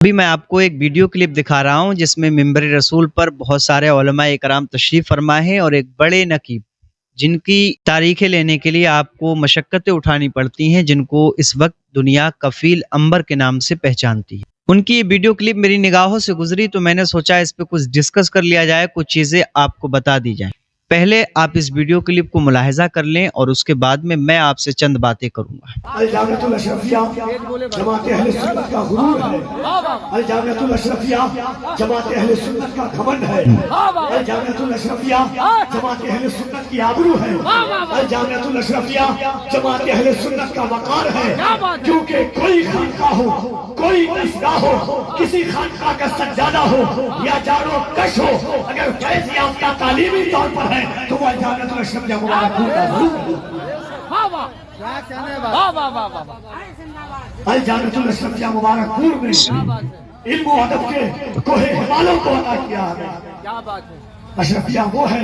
ابھی میں آپ کو ایک ویڈیو کلپ دکھا رہا ہوں جس میں منبر رسول پر بہت سارے علماء کرام تشریف فرما ہیں اور ایک بڑے نقیب جن کی تاریخیں لینے کے لیے آپ کو مشقتیں اٹھانی پڑتی ہیں، جن کو اس وقت دنیا کفیل امبر کے نام سے پہچانتی ہے، ان کی یہ ویڈیو کلپ میری نگاہوں سے گزری تو میں نے سوچا اس پہ کچھ ڈسکس کر لیا جائے، کچھ چیزیں آپ کو بتا دی جائیں۔ پہلے آپ اس ویڈیو کلپ کو ملاحظہ کر لیں اور اس کے بعد میں آپ سے چند باتیں کروں گا۔ الجامعۃ الاشرفیہ جماعت اہل سنت کا غرور ہے، الجامعۃ الاشرفیہ جماعت اہل سنت کا گھمنڈ ہے، الجامعۃ الاشرفیہ جماعت اہل سنت کی آبرو ہے، الجامعۃ الاشرفیہ جماعت اہل سنت کا وقار ہے، کیونکہ کوئی خانقاہ ہو، کوئی مسجد ہو، کسی خانقاہ کا سجادہ ہو یا جارو کش ہو، اگر فیض یافتہ تعلیمی طور پر ہے تو وہ الجامعۃ الاشرفیہ مبارک کا ضرور ہے۔ الجامعۃ الاشرفیہ مبارک پور میں علم و ادب کے کوہ ہمالوں کو عطا کیا ہے۔ اشرفیہ وہ ہے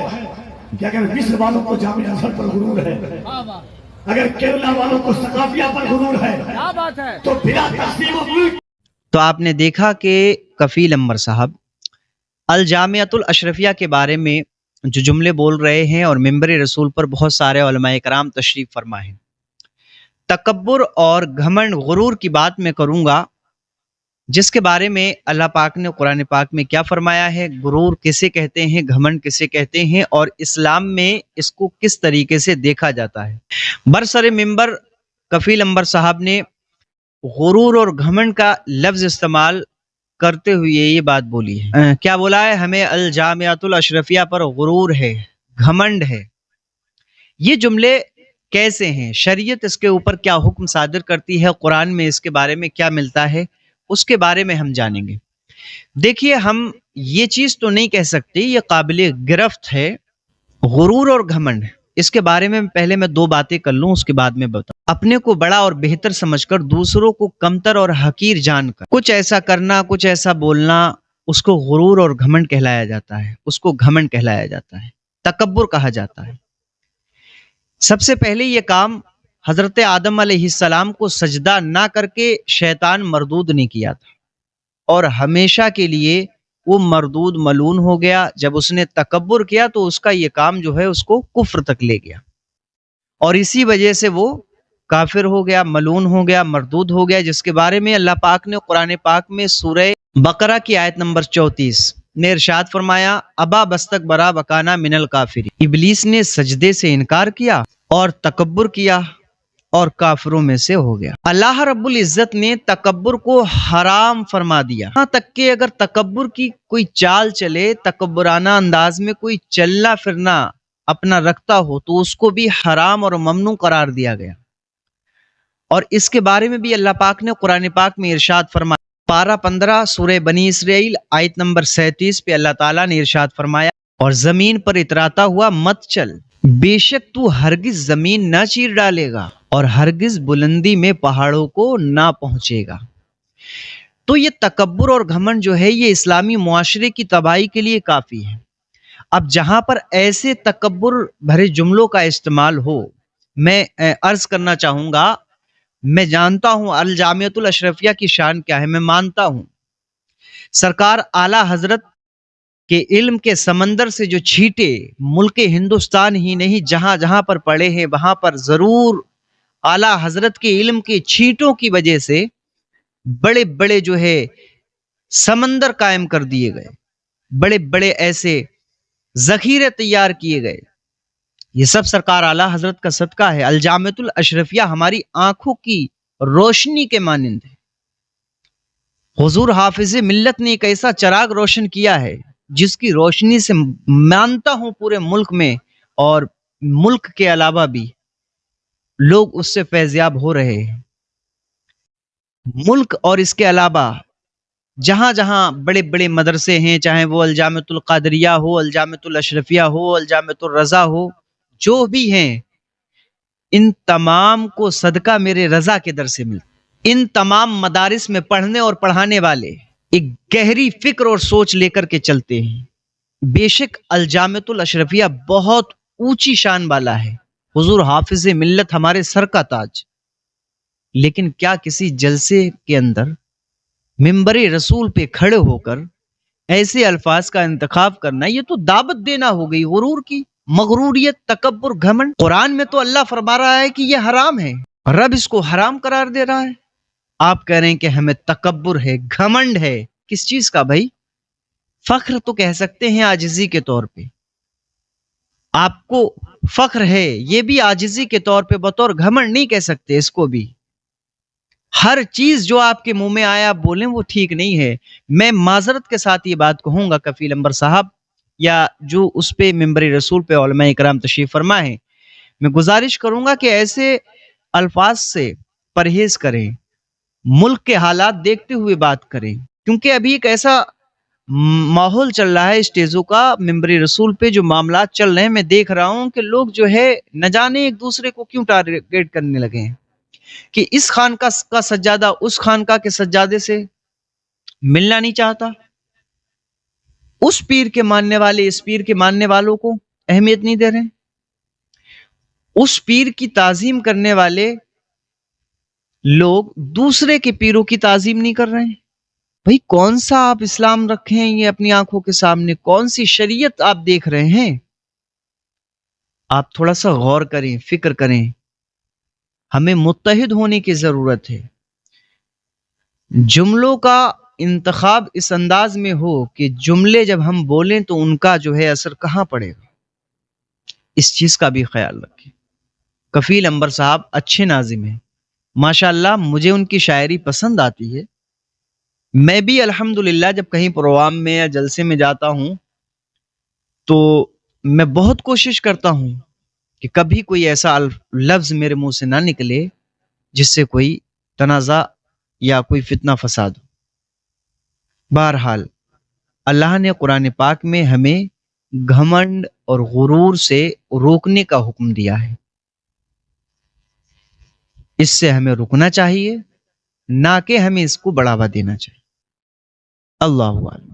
کہ اگر مصر والوں کو جامعہ ازہر پر غرور ہے، اگر کیرلا والوں کو ثقافیہ پر غرور ہے، تو بلا تقسیم و ملک۔ تو آپ نے دیکھا کہ کفیل امبر صاحب الجامعۃ الاشرفیہ کے بارے میں جو جملے بول رہے ہیں اور منبر رسول پر بہت سارے علماء کرام تشریف فرما ہیں۔ تکبر اور گھمنڈ غرور کی بات میں کروں گا، جس کے بارے میں اللہ پاک نے قرآن پاک میں کیا فرمایا ہے، غرور کسے کہتے ہیں، گھمنڈ کسے کہتے ہیں اور اسلام میں اس کو کس طریقے سے دیکھا جاتا ہے۔ برسر منبر کفیل امبر صاحب نے غرور اور گھمنڈ کا لفظ استعمال کرتے ہوئے یہ بات بولی ہے، کیا بولا ہے؟ ہمیں الجامعۃ الاشرفیہ پر غرور ہے، گھمنڈ ہے۔ یہ جملے کیسے ہیں؟ شریعت اس کے اوپر کیا حکم صادر کرتی ہے؟ قرآن میں اس کے بارے میں کیا ملتا ہے؟ اس کے بارے میں ہم جانیں گے۔ دیکھیے، ہم یہ چیز تو نہیں کہہ سکتے، یہ قابل گرفت ہے غرور اور گھمنڈ۔ اس کے بارے میں پہلے میں دو باتیں کر لوں، اس کے بعد میں بتاؤں۔ اپنے کو بڑا اور بہتر سمجھ کر دوسروں کو کمتر اور حقیر جان کر کچھ ایسا کرنا، کچھ ایسا بولنا، اس کو غرور اور گھمنڈ کہلایا جاتا ہے، اس کو گھمنڈ کہلایا جاتا ہے، تکبر کہا جاتا ہے۔ سب سے پہلے یہ کام حضرت آدم علیہ السلام کو سجدہ نہ کر کے شیطان مردود نے کیا تھا، اور ہمیشہ کے لیے وہ مردود ملعون ہو گیا۔ جب اس نے تکبر کیا تو اس کا یہ کام جو ہے اس کو کفر تک لے گیا، اور اسی وجہ سے وہ کافر ہو گیا، ملعون ہو گیا، مردود ہو گیا، جس کے بارے میں اللہ پاک نے قرآن پاک میں سورہ بقرہ کی آیت نمبر 34 نے ارشاد فرمایا، ابا بستکبرا وکانا من الکافرین۔ ابلیس نے سجدے سے انکار کیا اور تکبر کیا اور کافروں میں سے ہو گیا۔ اللہ رب العزت نے تکبر کو حرام فرما دیا، یہاں تک کہ اگر تکبر کی کوئی چال چلے، تکبرانہ انداز میں کوئی چلنا پھرنا اپنا رکھتا ہو تو اس کو بھی حرام اور ممنوع قرار دیا گیا۔ اور اس کے بارے میں بھی اللہ پاک نے قرآن پاک میں ارشاد فرمایا، پارہ 15 سورہ بنی اسرائیل آیت نمبر 37 پہ اللہ تعالیٰ نے ارشاد فرمایا، اور زمین پر اتراتا ہوا مت چل، بے شک تو ہرگز زمین نہ چیر ڈالے گا اور ہرگز بلندی میں پہاڑوں کو نہ پہنچے گا۔ تو یہ تکبر اور گھمنڈ جو ہے یہ اسلامی معاشرے کی تباہی کے لیے کافی ہے۔ اب جہاں پر ایسے تکبر بھرے جملوں کا استعمال ہو، میں عرض کرنا چاہوں گا، میں جانتا ہوں الجامعۃ الاشرفیہ کی شان کیا ہے، میں مانتا ہوں سرکار اعلیٰ حضرت کہ علم کے سمندر سے جو چھیٹے ملک ہندوستان ہی نہیں جہاں جہاں پر پڑے ہیں وہاں پر ضرور اعلیٰ حضرت کے علم کے چھیٹوں کی وجہ سے بڑے بڑے جو ہے سمندر قائم کر دیے گئے، بڑے بڑے ایسے ذخیرے تیار کیے گئے۔ یہ سب سرکار اعلیٰ حضرت کا صدقہ ہے۔ الجامعۃ الاشرفیہ ہماری آنکھوں کی روشنی کے مانند ہے۔ حضور حافظ ملت نے ایک ایسا چراغ روشن کیا ہے جس کی روشنی سے مانتا ہوں پورے ملک میں اور ملک کے علاوہ بھی لوگ اس سے فیضیاب ہو رہے ہیں۔ ملک اور اس کے علاوہ جہاں جہاں بڑے بڑے مدرسے ہیں، چاہے وہ الجامعۃ القادریہ ہو، الجامعۃ الاشرفیہ ہو، الجامعۃ الرضا ہو، جو بھی ہیں، ان تمام کو صدقہ میرے رضا کے در سے ملتا۔ ان تمام مدارس میں پڑھنے اور پڑھانے والے ایک گہری فکر اور سوچ لے کر کے چلتے ہیں۔ بے شک الجامعۃ الاشرفیہ بہت اونچی شان والا ہے، حضور حافظ ملت ہمارے سر کا تاج، لیکن کیا کسی جلسے کے اندر منبر رسول پہ کھڑے ہو کر ایسے الفاظ کا انتخاب کرنا، یہ تو دعوت دینا ہو گئی غرور کی، مغروریت، تکبر، گھمنڈ۔ قرآن میں تو اللہ فرما رہا ہے کہ یہ حرام ہے، رب اس کو حرام قرار دے رہا ہے، آپ کہہ رہے ہیں کہ ہمیں تکبر ہے، گھمنڈ ہے۔ کس چیز کا بھائی؟ فخر تو کہہ سکتے ہیں عاجزی کے طور پہ، آپ کو فخر ہے، یہ بھی عاجزی کے طور پہ، بطور گھمنڈ نہیں کہہ سکتے اس کو بھی۔ ہر چیز جو آپ کے منہ میں آیا آپ بولیں وہ ٹھیک نہیں ہے۔ میں معذرت کے ساتھ یہ بات کہوں گا کفیل انور صاحب، یا جو اس پہ منبر رسول پہ علماء کرام تشریف فرما ہے، میں گزارش کروں گا کہ ایسے الفاظ سے پرہیز کریں، ملک کے حالات دیکھتے ہوئے بات کریں، کیونکہ ابھی ایک ایسا ماحول چل رہا ہے اسٹیجوں کا، منبر رسول پہ جو معاملات چل رہے ہیں، میں دیکھ رہا ہوں کہ لوگ جو ہے نہ جانے ایک دوسرے کو کیوں ٹارگیٹ کرنے لگے ہیں، کہ اس خانقاہ کا سجادہ اس خانقاہ کے سجادے سے ملنا نہیں چاہتا، اس پیر کے ماننے والے اس پیر کے ماننے والوں کو اہمیت نہیں دے رہے ہیں، اس پیر کی تعظیم کرنے والے لوگ دوسرے کے پیروں کی تعظیم نہیں کر رہے ہیں۔ بھئی کون سا آپ اسلام رکھے ہیں یہ اپنی آنکھوں کے سامنے؟ کون سی شریعت آپ دیکھ رہے ہیں؟ آپ تھوڑا سا غور کریں، فکر کریں، ہمیں متحد ہونے کی ضرورت ہے۔ جملوں کا انتخاب اس انداز میں ہو کہ جملے جب ہم بولیں تو ان کا جو ہے اثر کہاں پڑے گا، اس چیز کا بھی خیال رکھیں۔ کفیل انور صاحب اچھے ناظم ہیں، ماشاءاللہ مجھے ان کی شاعری پسند آتی ہے۔ میں بھی الحمدللہ جب کہیں پروگرام میں یا جلسے میں جاتا ہوں تو میں بہت کوشش کرتا ہوں کہ کبھی کوئی ایسا لفظ میرے منہ سے نہ نکلے جس سے کوئی تنازع یا کوئی فتنہ فساد ہو۔ بہرحال اللہ نے قرآن پاک میں ہمیں گھمنڈ اور غرور سے روکنے کا حکم دیا ہے، اس سے ہمیں رکنا چاہیے، نہ کہ ہمیں اس کو بڑھاوا دینا چاہیے۔ اللہ اعلم۔